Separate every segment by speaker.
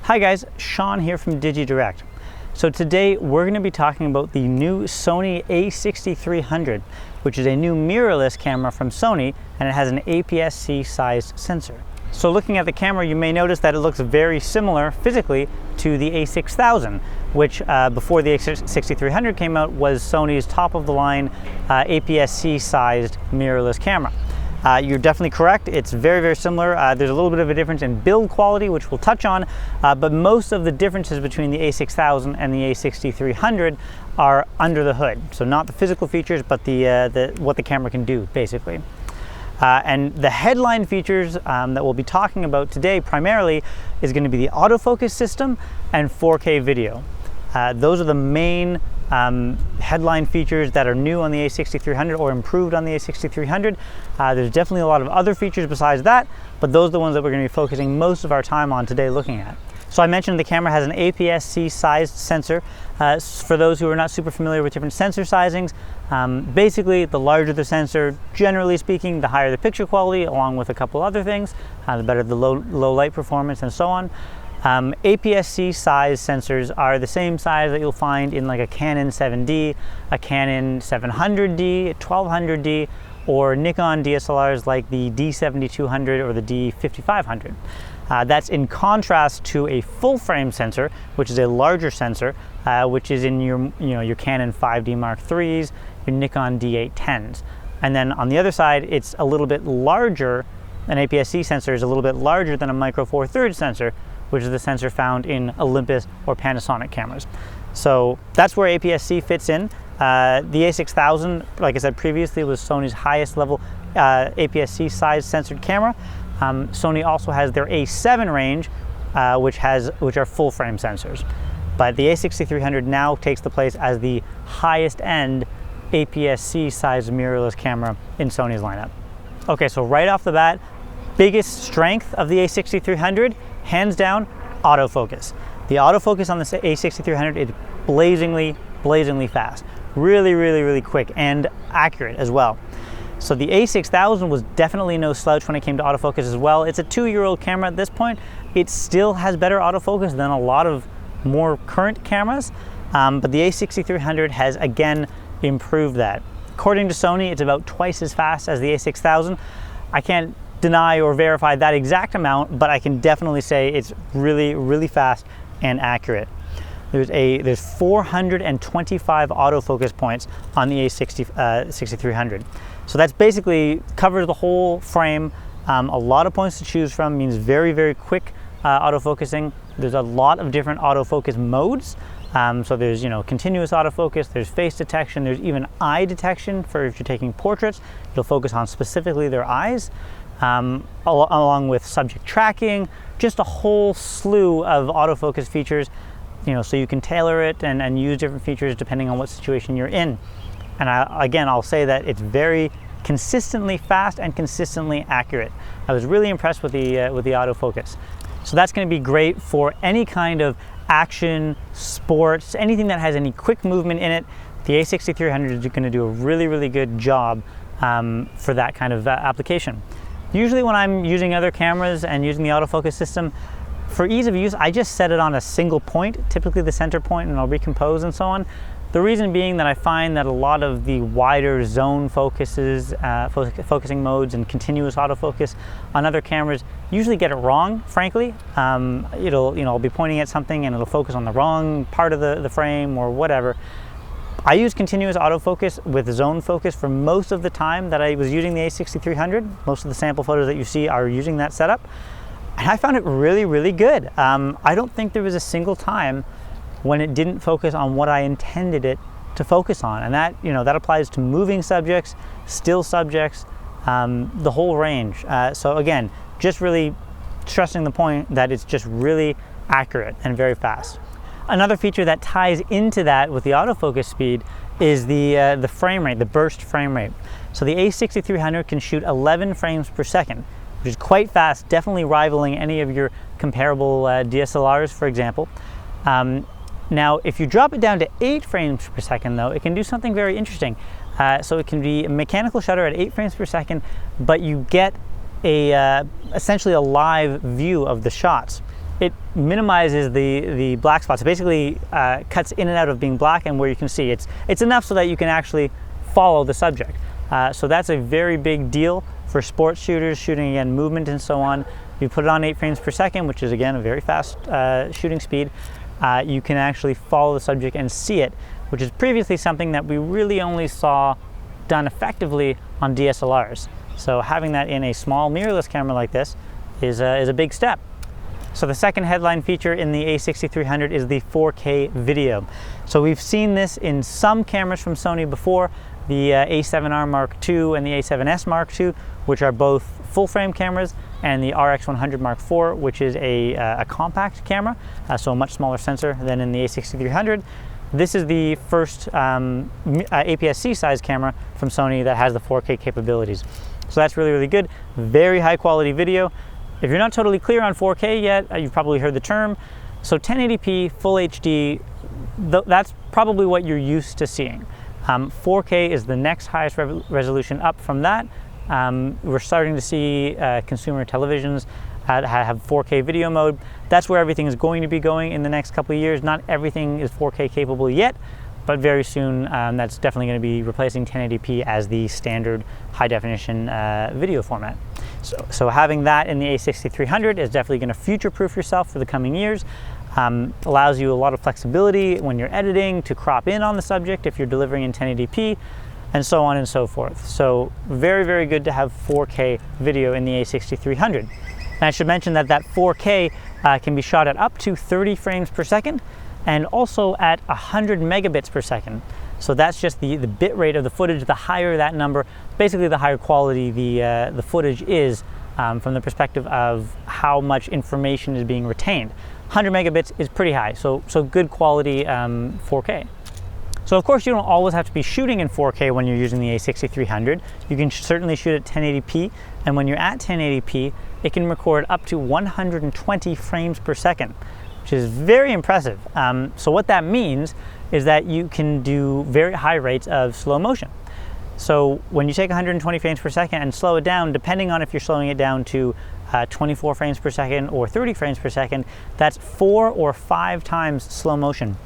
Speaker 1: Hi guys, Shawn here from Digidirect. So today we're going to be talking about the new Sony a6300, which is a new mirrorless camera from Sony, and it has an APS-C sized sensor. So looking at the camera, you may notice that it looks very similar physically to the a6000, which before the a6300 came out was Sony's top of the line APS-C sized mirrorless camera. You're definitely correct. It's very, very similar. There's a little bit of a difference in build quality, which we'll touch on, but most of the differences between the a6000 and the a6300 are under the hood. So not the physical features, but what the camera can do, basically. And the headline features that we'll be talking about today primarily is going to be the autofocus system and 4K video. Those are the main headline features that are new on the a6300 or improved on the a6300. There's definitely a lot of other features besides that, but those are the ones that we're going to be focusing most of our time on today looking at. So I mentioned the camera has an APS-C sized sensor. For those who are not super familiar with different sensor sizings, basically the larger the sensor, generally speaking, the higher the picture quality, along with a couple other things, the better the low light performance and so on. APS-C size sensors are the same size that you'll find in like a Canon 7D, a Canon 700D, 1200D, or Nikon DSLRs like the D7200 or the D5500. That's in contrast to a full frame sensor, which is a larger sensor, which is in your Canon 5D Mark IIIs, your Nikon D810s. And then on the other side, it's a little bit larger. An APS-C sensor is a little bit larger than a Micro Four Thirds sensor, which is the sensor found in Olympus or Panasonic cameras. So that's where APS-C fits in. The a6000, like I said previously, was Sony's highest level APS-C size censored camera. Sony also has their A7 range, which are full frame sensors. But the a6300 now takes the place as the highest end APS-C sized mirrorless camera in Sony's lineup. Okay, so right off the bat, biggest strength of the a6300, hands down, autofocus. The autofocus on this a6300 is blazingly fast. Really quick and accurate as well. So the a6000 was definitely no slouch when it came to autofocus as well. It's a 2-year-old camera at this point. It still has better autofocus than a lot of more current cameras, but the a6300 has again improved that. According to Sony, it's about twice as fast as the a6000. I can't deny or verify that exact amount, but I can definitely say it's really fast and accurate. There's 425 autofocus points on the a6300. So that's basically covers the whole frame. A lot of points to choose from, means very quick autofocusing. There's a lot of different autofocus modes. So there's continuous autofocus, there's face detection, there's even eye detection for if you're taking portraits. It'll focus on specifically their eyes, along with subject tracking, just a whole slew of autofocus features, so you can tailor it and use different features depending on what situation you're in. And I'll say that it's very consistently fast and consistently accurate. I was really impressed with the autofocus. So that's going to be great for any kind of action, sports, anything that has any quick movement in it. The a6300 is going to do a really good job for that kind of application. Usually when I'm using other cameras and using the autofocus system, for ease of use, I just set it on a single point, typically the center point, and I'll recompose and so on. The reason being that I find that a lot of the wider zone focuses, focusing modes and continuous autofocus on other cameras usually get it wrong, frankly. I'll be pointing at something and it'll focus on the wrong part of the frame or whatever. I use continuous autofocus with zone focus for most of the time that I was using the a6300. Most of the sample photos that you see are using that setup. And I found it really good. I don't think there was a single time when it didn't focus on what I intended it to focus on. And that, that applies to moving subjects, still subjects, the whole range. So again, just really stressing the point that it's just really accurate and very fast. Another feature that ties into that with the autofocus speed is the frame rate, the burst frame rate. So the a6300 can shoot 11 frames per second, which is quite fast, definitely rivaling any of your comparable DSLRs, for example. Now, if you drop it down to 8 frames per second, though, it can do something very interesting. So it can be a mechanical shutter at 8 frames per second, but you get essentially a live view of the shots. it minimizes the black spots. It basically cuts in and out of being black and where you can see. It's enough so that you can actually follow the subject. So that's a very big deal for sports shooters, shooting again movement and so on. You put it on 8 frames per second, which is again a very fast shooting speed. You can actually follow the subject and see it, which is previously something that we really only saw done effectively on DSLRs. So having that in a small mirrorless camera like this is a big step. So the second headline feature in the a6300 is the 4K video. So we've seen this in some cameras from Sony before, the A7R Mark II and the A7S Mark II, which are both full-frame cameras, and the RX100 Mark IV, which is a compact camera, so a much smaller sensor than in the a6300. This is the first APS-C size camera from Sony that has the 4K capabilities. So that's really, really good. Very high quality video. If you're not totally clear on 4K yet, you've probably heard the term. So 1080p, full HD, that's probably what you're used to seeing. 4K is the next highest resolution up from that. We're starting to see consumer televisions have 4K video mode. That's where everything is going to be going in the next couple of years. Not everything is 4K capable yet, but very soon that's definitely going to be replacing 1080p as the standard high definition video format. So having that in the a6300 is definitely going to future-proof yourself for the coming years. Allows you a lot of flexibility when you're editing to crop in on the subject if you're delivering in 1080p, and so on and so forth. So very, very good to have 4K video in the a6300. And I should mention that 4K can be shot at up to 30 frames per second and also at 100 megabits per second. So that's just the bit rate of the footage. The higher that number, basically the higher quality the footage is from the perspective of how much information is being retained. 100 megabits is pretty high, so good quality 4K. So of course you don't always have to be shooting in 4K when you're using the a6300. You can certainly shoot at 1080p, and when you're at 1080p, it can record up to 120 frames per second, which is very impressive. So what that means is that you can do very high rates of slow motion. So when you take 120 frames per second and slow it down, depending on if you're slowing it down to 24 frames per second or 30 frames per second, that's 4 or 5 times slow motion.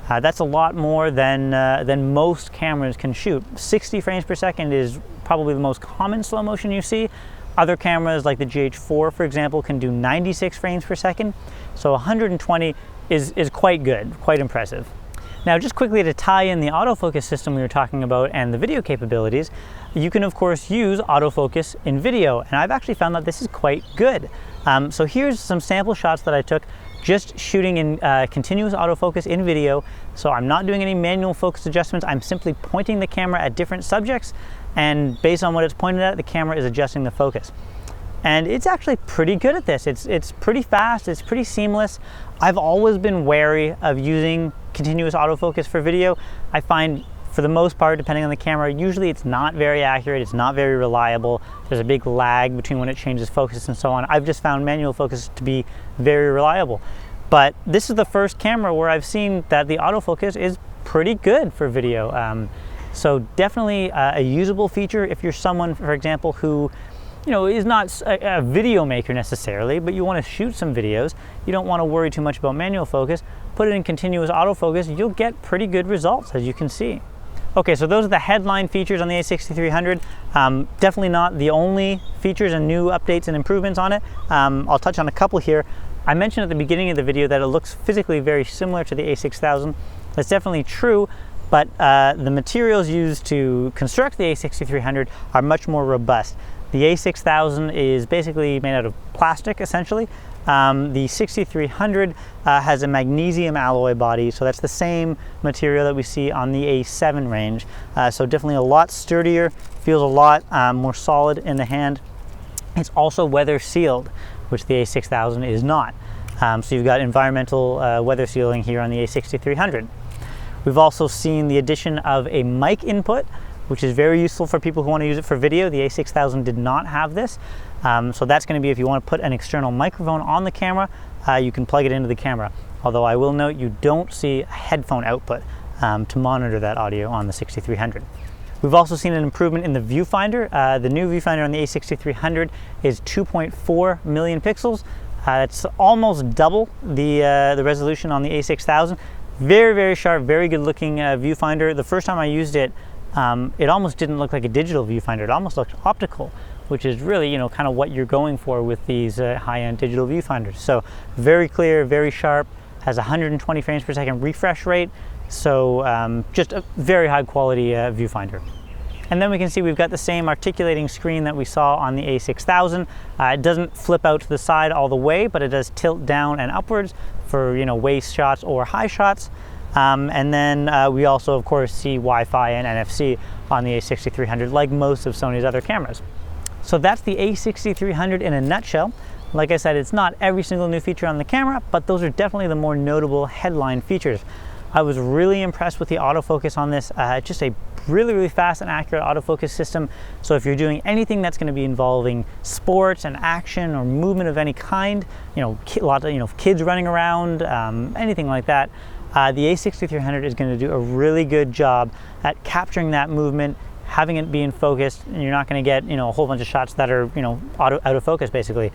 Speaker 1: That's a lot more than most cameras can shoot. 60 frames per second is probably the most common slow motion you see. Other cameras like the GH4, for example, can do 96 frames per second. So 120 is quite good, quite impressive. Now, just quickly to tie in the autofocus system we were talking about and the video capabilities, you can of course use autofocus in video, and I've actually found that this is quite good. So here's some sample shots that I took just shooting in continuous autofocus in video. So I'm not doing any manual focus adjustments. I'm simply pointing the camera at different subjects, and based on what it's pointed at, the camera is adjusting the focus. And it's actually pretty good at this. It's pretty fast, it's pretty seamless. I've always been wary of using continuous autofocus for video. I find for the most part, depending on the camera, usually it's not very accurate, it's not very reliable. There's a big lag between when it changes focus and so on. I've just found manual focus to be very reliable. But this is the first camera where I've seen that the autofocus is pretty good for video. So definitely a usable feature if you're someone, for example, who is not a video maker necessarily, but you want to shoot some videos. You don't want to worry too much about manual focus. Put it in continuous autofocus, you'll get pretty good results, as you can see. Okay, so those are the headline features on the a6300. Definitely not the only features and new updates and improvements on it. I'll touch on a couple here. I mentioned at the beginning of the video that it looks physically very similar to the a6000. That's definitely true, but the materials used to construct the a6300 are much more robust. The a6000 is basically made out of plastic, essentially. The 6300 has a magnesium alloy body, so that's the same material that we see on the A7 range. So definitely a lot sturdier, feels a lot more solid in the hand. It's also weather sealed, which the a6000 is not. So you've got environmental weather sealing here on the a6300. We've also seen the addition of a mic input, which is very useful for people who want to use it for video. The a6000 did not have this. So that's going to be if you want to put an external microphone on the camera, you can plug it into the camera. Although I will note you don't see a headphone output to monitor that audio on the 6300. We've also seen an improvement in the viewfinder. The new viewfinder on the a6300 is 2.4 million pixels, It's almost double the resolution on the a6000. Very, very sharp, very good looking viewfinder. The first time I used it, it almost didn't look like a digital viewfinder. It almost looked optical, which is really, you know, kind of what you're going for with these high-end digital viewfinders. So very clear, very sharp, has 120 frames per second refresh rate. So just a very high quality viewfinder. And then we can see we've got the same articulating screen that we saw on the a6000. It doesn't flip out to the side all the way, but it does tilt down and upwards for, you know, waist shots or high shots. And then we also, of course, see Wi-Fi and NFC on the a6300, like most of Sony's other cameras. So that's the a6300 in a nutshell. Like I said, it's not every single new feature on the camera, but those are definitely the more notable headline features. I was really impressed with the autofocus on this. Just a really fast and accurate autofocus system. So if you're doing anything that's going to be involving sports and action or movement of any kind, you know, a lot of, you know, kids running around, anything like that, the a6300 is going to do a really good job at capturing that movement, having it be in focus, and you're not going to get, you know, a whole bunch of shots that are, you know, out of focus basically.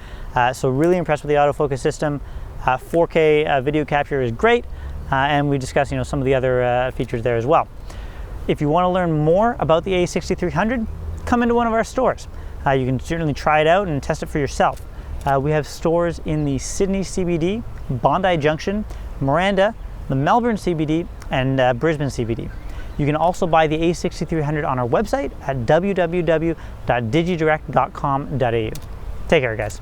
Speaker 1: So really impressed with the autofocus system. 4K video capture is great. And we discussed, you know, some of the other features there as well. If you want to learn more about the a6300, come into one of our stores. You can certainly try it out and test it for yourself. We have stores in the Sydney CBD, Bondi Junction, Miranda, the Melbourne CBD, and Brisbane CBD. You can also buy the a6300 on our website at www.digidirect.com.au. Take care, guys.